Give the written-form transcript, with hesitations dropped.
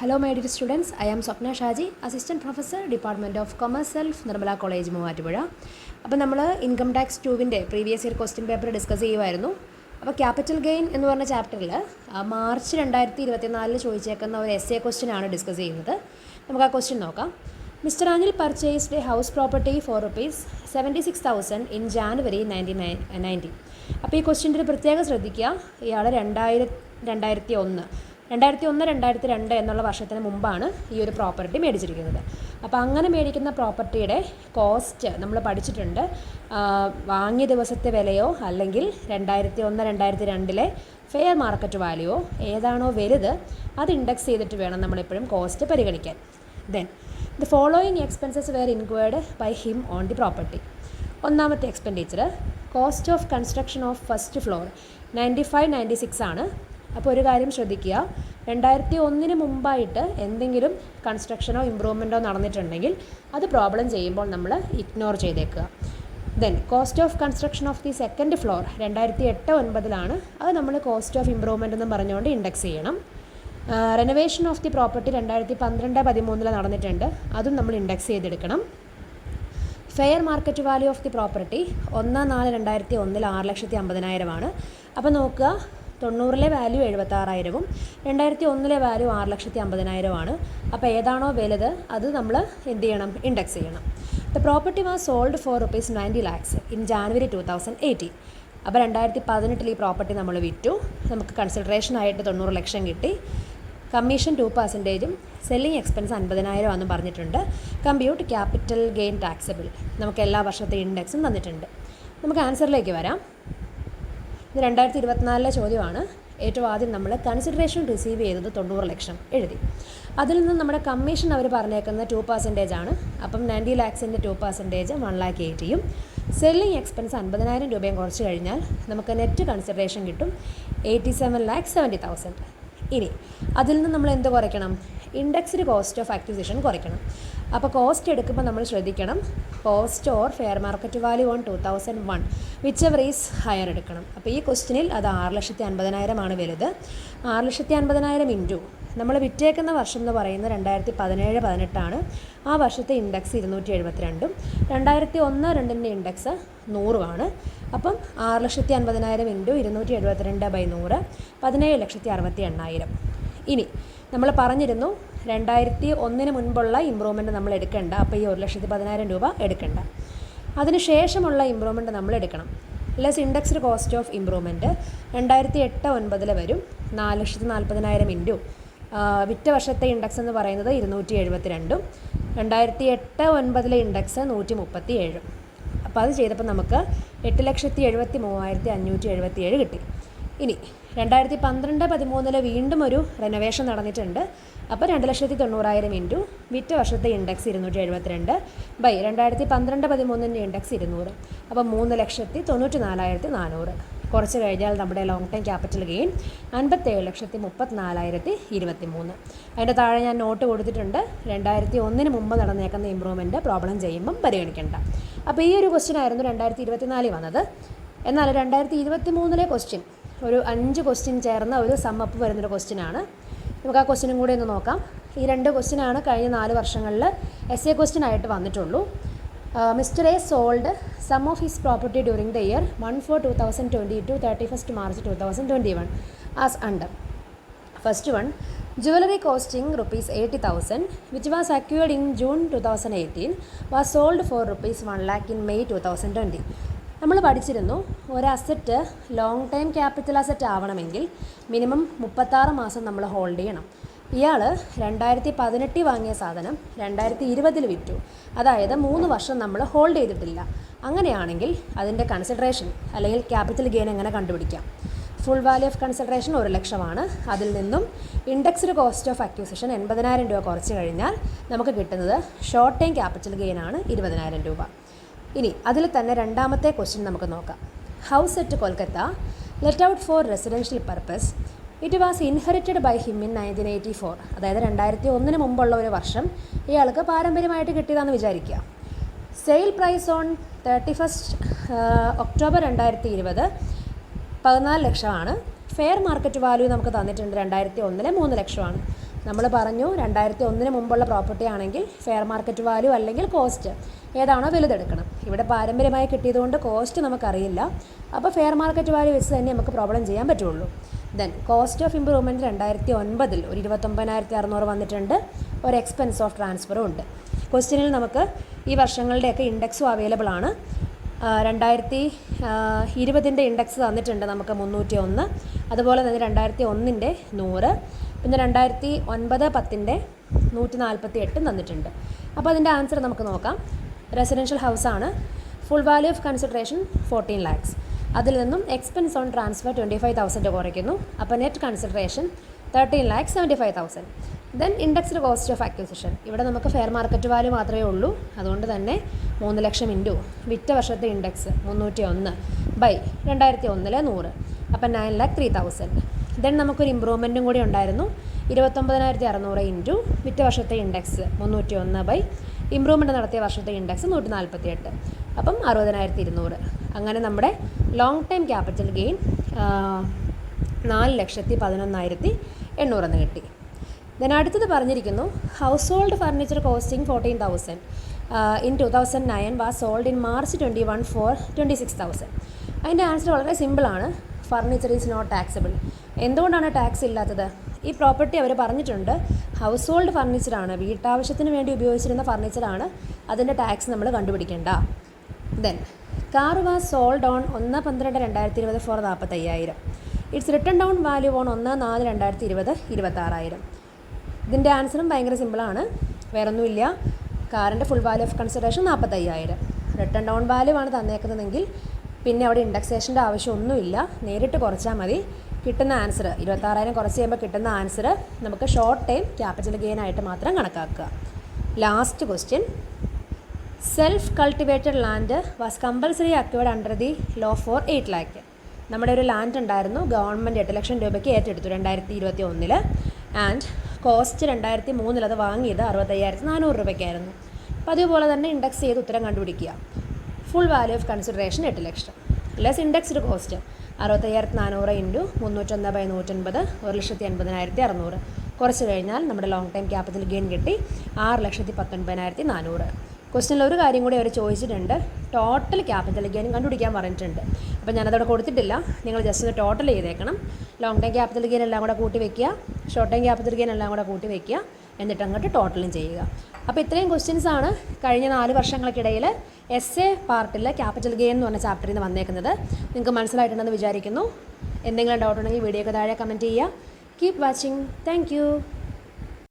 Hello my dear students, I am Swapna Shaji, Assistant Professor, Department of Commerce Self, Nirmala College, Movatupuzha. അപ്പോൾ നമ്മൾ income tax 2-ന്റെ previous year question paper discuss ചെയ്യുമായിരുന്നു. അപ്പോൾ capital gain എന്ന് പറഞ്ഞ ചാപ്റ്ററിൽ March 2024 ചോദിച്ചേക്കുന്ന ഒരു എസ്എ ക്വസ്റ്റ്യൻ ആണ് ഡിസ്കസ് ചെയ്യുന്നത്. നമുക്ക് ആ ക്വസ്റ്റ്യൻ നോക്കാം. Mister Anil purchased A house property four ₹76,000 in January 1990. അപ്പോൾ ഈ ക്വസ്റ്റ്യൻ്റെ ഒരു പ്രത്യേകം ശ്രദ്ധിക്കുക. ഇയാൾ 2001, 2002 എന്നുള്ള വർഷത്തിന് മുമ്പാണ് ഈ ഒരു പ്രോപ്പർട്ടി മേടിച്ചിരിക്കുന്നത്. അപ്പോൾ അങ്ങനെ മേടിക്കുന്ന പ്രോപ്പർട്ടിയുടെ കോസ്റ്റ് നമ്മൾ പഠിച്ചിട്ടുണ്ട്. വാങ്ങിയ ദിവസത്തെ വിലയോ അല്ലെങ്കിൽ 2001-2002 ഫെയർ മാർക്കറ്റ് വാല്യൂയോ ഏതാണോ വലുത് അത് ഇൻഡെക്സ് ചെയ്തിട്ട് വേണം നമ്മളെപ്പോഴും കോസ്റ്റ് പരിഗണിക്കാൻ. Then the following expenses were incurred by him on the property. ഒന്നാമത്തെ expenditure cost of construction of first floor 95-96 ആണ്. അപ്പോൾ ഒരു കാര്യം ശ്രദ്ധിക്കുക, 2001 മുമ്പായിട്ട് എന്തെങ്കിലും കൺസ്ട്രക്ഷനോ ഇമ്പ്രൂവ്മെൻറ്റോ നടന്നിട്ടുണ്ടെങ്കിൽ അത് പ്രോബ്ലം ചെയ്യുമ്പോൾ നമ്മൾ ഇഗ്നോർ ചെയ്തേക്കുക. Then cost of construction of the second floor 2008-09 അത് നമ്മൾ കോസ്റ്റ് ഓഫ് ഇമ്പ്രൂവ്മെൻ്റ് എന്നും പറഞ്ഞുകൊണ്ട് ഇൻഡെക്സ് ചെയ്യണം. റെനോവേഷൻ ഓഫ് ദി പ്രോപ്പർട്ടി 2012-13 നടന്നിട്ടുണ്ട്, അതും നമ്മൾ ഇൻഡെക്സ് ചെയ്തെടുക്കണം. Fair market value of the property 1/4/2001 6,50,000 ആണ്. അപ്പോൾ നോക്കുക, 90-ലെ വാല്യൂ 76,000-ഉം 2001-ലെ വാല്യൂ 6,50,000 ആണ്. അപ്പോൾ ഏതാണോ വലുത് അത് നമ്മൾ എന്ത് ചെയ്യണം, ഇൻഡെക്സ് ചെയ്യണം. The property was sold for ₹90 lakhs in January 2018. അപ്പോൾ 2018 ഈ പ്രോപ്പർട്ടി നമ്മൾ വിറ്റു. നമുക്ക് കൺസിഡറേഷനായിട്ട് 90 ലക്ഷം കിട്ടി. കമ്മീഷൻ 2%, സെല്ലിംഗ് എക്സ്പെൻസ് 50,000 ആണെന്ന് പറഞ്ഞിട്ടുണ്ട്. കമ്പ്യൂട്ട് ക്യാപിറ്റൽ ഗെയിൻ ടാക്സബിൾ, നമുക്ക് എല്ലാ വർഷത്തെ ഇൻഡെക്സും തന്നിട്ടുണ്ട്. നമുക്ക് ആൻസറിലേക്ക് വരാം. ഇത് 2024 ചോദ്യമാണ്. ഏറ്റവും ആദ്യം നമ്മൾ കൺസിഡറേഷൻ റിസീവ് ചെയ്തത് 90 ലക്ഷം എഴുതി. അതിൽ നിന്ന് നമ്മുടെ കമ്മീഷൻ അവർ പറഞ്ഞേക്കുന്നത് 2% ആണ്. അപ്പം 90 lakhs-ൻ്റെ 2% 1,80,000-യും സെല്ലിംഗ് എക്സ്പെൻസ് 50,000 രൂപയും കുറച്ച് കഴിഞ്ഞാൽ നമുക്ക് നെറ്റ് കൺസിഡറേഷൻ കിട്ടും 87,70,000. ഇനി അതിൽ നിന്ന് നമ്മൾ എന്ത് കുറയ്ക്കണം, ഇൻഡെക്സ്ഡ് കോസ്റ്റ് ഓഫ് അക്വിസിഷൻ കുറയ്ക്കണം. അപ്പോൾ കോസ്റ്റ് എടുക്കുമ്പോൾ നമ്മൾ ശ്രദ്ധിക്കണം, cost or fair market value on 2001 which ever is higher എടുക്കണം. അപ്പോൾ ഈ ക്വസ്റ്റ്യനിൽ അത് 6,50,000 ആണ് വലുത്. 6,50,000 ഇൻറ്റു നമ്മൾ വിറ്റേക്കുന്ന വർഷം എന്ന് പറയുന്നത് 2017-18 ആണ്. ആ വർഷത്തെ ഇൻഡെക്സ് 272-ഉം 2001-02 ഇൻഡെക്സ് 100-ഉമാണ്. അപ്പം 6,50,000 ഇൻറ്റു 272/100 17,68,000. ഇനി നമ്മൾ പറഞ്ഞിരുന്നു 2001 മുൻപുള്ള ഇമ്പ്രൂവ്മെൻറ്റ് നമ്മൾ എടുക്കേണ്ട. അപ്പോൾ ഈ 1,10,000 രൂപ എടുക്കേണ്ട. അതിന് ശേഷമുള്ള ഇമ്പ്രൂവ്മെൻറ്റ് നമ്മൾ എടുക്കണം. Less indexed cost of improvement 2008-09 വരും. 4,40,000 ഇൻറ്റു വിറ്റ വർഷത്തെ ഇൻഡെക്സ് എന്ന് പറയുന്നത് 272-ഉം 2008-09 ഇൻഡെക്സ് 137. അപ്പോൾ അത് ചെയ്തപ്പോൾ നമുക്ക് 8,73,577 കിട്ടി. ഇനി 2012-13 വീണ്ടും ഒരു റെനോവേഷൻ നടന്നിട്ടുണ്ട്. അപ്പോൾ 2,90,000 ഇൻറ്റു വിറ്റ വർഷത്തെ ഇൻഡെക്സ് 272 ബൈ 2012-13 ഇൻഡെക്സ് 200. അപ്പോൾ 3,94,400. കുറച്ച് കഴിഞ്ഞാൽ നമ്മുടെ ലോങ് ടൈം ക്യാപിറ്റൽ ഗെയിൻ 57,34,023. അതിൻ്റെ താഴെ ഞാൻ നോട്ട് കൊടുത്തിട്ടുണ്ട്. 2001 മുമ്പ് നടന്നേക്കുന്ന ഇമ്പ്രൂവ്മെൻറ്റ് പ്രോബ്ലം ചെയ്യുമ്പം പരിഗണിക്കേണ്ട. അപ്പോൾ ഈ ഒരു ക്വസ്റ്റ്യൻ ആയിരുന്നു 2024 വന്നത്. എന്നാൽ 2023 ക്വസ്റ്റ്യൻ ഒരു 5 ക്വസ്റ്റ്യൻ ചേർന്ന ഒരു സമ്മപ്പ് വരുന്നൊരു ക്വസ്റ്റ്യനാണ്. നമുക്ക് ആ ക്വസ്റ്റ്യനും കൂടി ഒന്ന് നോക്കാം. ഈ 2 ക്വസ്റ്റ്യനാണ് കഴിഞ്ഞ 4 വർഷങ്ങളിൽ എസ് എ ക്വസ്റ്റ്യൻ ആയിട്ട് വന്നിട്ടുള്ളൂ. Mister A sold some of his property during the year 1/4/2020 to 31st March 2021 as under. First one, jewelry costing ₹80,000 which was acquired in June 2018 was sold for ₹1 lakh in May 2020. നമ്മൾ പഠിച്ചിരുന്നു, ഒരു asset long time capital asset ആവണമെങ്കിൽ minimum 36 മാസം നമ്മൾ hold ചെയ്യണം. ഇയാൾ 2018 വാങ്ങിയ സാധനം 2020 വിറ്റു. അതായത് 3 വർഷം നമ്മൾ ഹോൾഡ് ചെയ്തിട്ടില്ല. അങ്ങനെയാണെങ്കിൽ അതിൻ്റെ കൺസിഡറേഷൻ അല്ലെങ്കിൽ ക്യാപിറ്റൽ ഗെയിൻ എങ്ങനെ കണ്ടുപിടിക്കാം? ഫുൾ വാല്യൂ ഓഫ് കൺസിഡറേഷൻ 1 ലക്ഷമാണ്. അതിൽ നിന്നും ഇൻഡെക്സ്ഡ് കോസ്റ്റ് ഓഫ് അക്വിസിഷൻ 80,000 രൂപ കുറച്ച് കഴിഞ്ഞാൽ നമുക്ക് കിട്ടുന്നത് ഷോർട്ട് ടൈം ക്യാപിറ്റൽ ഗെയിൻ ആണ് 20,000 രൂപ. ഇനി അതിൽ തന്നെ രണ്ടാമത്തെ ക്വസ്റ്റ്യൻ നമുക്ക് നോക്കാം. House at Kolkata let out for residential purpose it was inherited by him in 1984. അതായത് 2001 മുമ്പുള്ള ഒരു വർഷം ഇയാൾക്ക് പാരമ്പര്യമായിട്ട് കിട്ടിയതാണെന്ന് വിചാരിക്കുക. Sale price on 31st October 2020 14 ലക്ഷമാണ്. ഫെയർ മാർക്കറ്റ് വാല്യൂ നമുക്ക് തന്നിട്ടുണ്ട് 2001 3 ലക്ഷമാണ്. നമ്മൾ പറഞ്ഞു 2001 മുമ്പുള്ള പ്രോപ്പർട്ടി ആണെങ്കിൽ ഫെയർ മാർക്കറ്റ് വാല്യൂ അല്ലെങ്കിൽ കോസ്റ്റ് ഏതാണോ വലുതെടുക്കണം. ഇവിടെ പാരമ്പര്യമായി കിട്ടിയതുകൊണ്ട് കോസ്റ്റ് നമുക്കറിയില്ല. അപ്പോൾ ഫെയർ മാർക്കറ്റ് വാല്യൂ വെച്ച് തന്നെ നമുക്ക് പ്രോബ്ലം ചെയ്യാൻ പറ്റുള്ളൂ. ദെൻ കോസ്റ്റ് ഓഫ് ഇമ്പ്രൂവ്മെൻറ്റ് 2009 ഒരു 29,600 വന്നിട്ടുണ്ട്. ഒരു എക്സ്പെൻസ് ഓഫ് ട്രാൻസ്ഫറും ഉണ്ട്. ക്വസ്റ്റ്യനിൽ നമുക്ക് ഈ വർഷങ്ങളുടെയൊക്കെ ഇൻഡെക്സും അവൈലബിൾ ആണ്. 2020 ഇൻഡെക്സ് തന്നിട്ടുണ്ട് നമുക്ക് 301. അതുപോലെ തന്നെ 2001 100, പിന്നെ 2009-10 148 തന്നിട്ടുണ്ട്. അപ്പോൾ അതിൻ്റെ ആൻസർ നമുക്ക് നോക്കാം. റെസിഡൻഷ്യൽ ഹൗസാണ്. Full value of consideration 14 lakhs. അതിൽ നിന്നും എക്സ്പെൻസ് ഓൺ ട്രാൻസ്ഫർ 25,000 കുറയ്ക്കുന്നു. അപ്പോൾ net consideration 13,75,000. Then indexed cost of acquisition. ഇവിടെ നമുക്ക് ഫെയർ മാർക്കറ്റ് വാല്യൂ മാത്രമേ ഉള്ളൂ. അതുകൊണ്ട് തന്നെ 3 ലക്ഷം ഇൻറ്റു വിറ്റ വർഷത്തെ ഇൻഡെക്സ് 301 ബൈ 2001 100, അപ്പം 9,03,000. ദെൻ നമുക്കൊരു ഇമ്പ്രൂവ്മെൻറ്റും കൂടി ഉണ്ടായിരുന്നു. 29,600 ഇൻറ്റു വിറ്റ വർഷത്തെ ഇൻഡെക്സ് 301 ബൈ ഇമ്പ്രൂവ്മെൻറ്റ് നടത്തിയ വർഷത്തെ ഇൻഡെക്സ് 148, അപ്പം 60,200. അങ്ങനെ നമ്മുടെ ലോങ് ടൈം ക്യാപിറ്റൽ ഗെയിൻ 4,11,800 എന്ന് കിട്ടി. ദെൻ അടുത്തത് പറഞ്ഞിരിക്കുന്നു household furniture costing 14,000 in 2009 was sold in March 21 for 26,000. അതിൻ്റെ ആൻസർ വളരെ സിമ്പിളാണ്. Furniture is not taxable. എന്തുകൊണ്ടാണ് ടാക്സ് ഇല്ലാത്തത്? ഈ പ്രോപ്പർട്ടി അവർ പറഞ്ഞിട്ടുണ്ട് ഹൗസ് ഹോൾഡ് ഫർണിച്ചറാണ്, വീട്ടാവശ്യത്തിന് വേണ്ടി ഉപയോഗിച്ചിരുന്ന ഫർണിച്ചറാണ്, അതിൻ്റെ ടാക്സ് നമ്മൾ കണ്ടുപിടിക്കേണ്ട. Then car was sold on 1/12/2020 for 45,000. Its written down value on 1/4/2020 26,000. ഇതിൻ്റെ ആൻസറും ഭയങ്കര സിമ്പിളാണ്. വേറൊന്നുമില്ല. കാറിൻ്റെ full value of consideration 45,000. Written down value ആണ് തന്നേക്കുന്നതെങ്കിൽ പിന്നെ അവിടെ ഇൻഡെക്സേഷൻ്റെ ആവശ്യമൊന്നുമില്ല. നേരിട്ട് കുറച്ചാൽ മതി. കിട്ടുന്ന ആൻസർ 26,000 കുറച്ച് ചെയ്യുമ്പോൾ കിട്ടുന്ന ആൻസർ നമുക്ക് ഷോർട്ട് ടൈം ക്യാപിറ്റൽ ഗെയിൻ ആയിട്ട് മാത്രം കണക്കാക്കുക. Last question. Self cultivated land was compulsory acquired under the law for 8 lakh. നമ്മുടെ ഒരു ലാൻഡ് ഉണ്ടായിരുന്നു, ഗവൺമെൻറ് 8 ലക്ഷം രൂപയ്ക്ക് ഏറ്റെടുത്തു 2021. ആൻഡ് കോസ്റ്റ് 2003 അത് വാങ്ങിയത് 65,400 രൂപയ്ക്കായിരുന്നു. അപ്പോൾ അതുപോലെ തന്നെ ഇൻഡെക്സ് ചെയ്ത് ഉത്തരം കണ്ടുപിടിക്കുക. Full value of consideration 8 lakh less indexed cost 65,400 into 301/150 1,80,600 കുറച്ച് കഴിഞ്ഞാൽ നമ്മുടെ ലോങ് ടൈം ക്യാപിറ്റൽ ഗെയിൻ കിട്ടി 6,19,400. ക്വസ്റ്റ്യനിൽ ഒരു കാര്യം കൂടി അവർ ചോദിച്ചിട്ടുണ്ട്, ടോട്ടൽ ക്യാപിറ്റൽ ഗെയിൻ കണ്ടുപിടിക്കാൻ പറഞ്ഞിട്ടുണ്ട്. അപ്പോൾ ഞാനതവിടെ കൊടുത്തിട്ടില്ല, നിങ്ങൾ ജസ്റ്റ് ഒന്ന് ടോട്ടൽ ചെയ്തേക്കണം. ലോങ് ടൈം ക്യാപിറ്റൽ ഗെയിൻ എല്ലാം കൂടെ കൂട്ടി വയ്ക്കുക, ഷോർട്ട് ടൈം ക്യാപിറ്റൽ ഗെയിൻ എല്ലാം കൂടെ കൂട്ടി വയ്ക്കുക, എന്നിട്ട് അങ്ങോട്ട് ടോട്ടലും ചെയ്യുക. അപ്പോൾ ഇത്രയും ക്വസ്റ്റ്യൻസാണ് കഴിഞ്ഞ 4 വർഷങ്ങൾക്കിടയിൽ എസ് എ പാർട്ടിൽ ക്യാപിറ്റൽ ഗെയിൻ എന്ന് പറഞ്ഞ ചാപ്റ്ററിൽ നിന്ന് വന്നേക്കുന്നത്. നിങ്ങൾക്ക് മനസ്സിലായിട്ടുണ്ടെന്ന് വിചാരിക്കുന്നു. എന്തെങ്കിലും ഡൗട്ട് ഉണ്ടെങ്കിൽ വീഡിയോക്ക് താഴെ കമൻറ്റ് ചെയ്യുക. Keep watching. Thank you.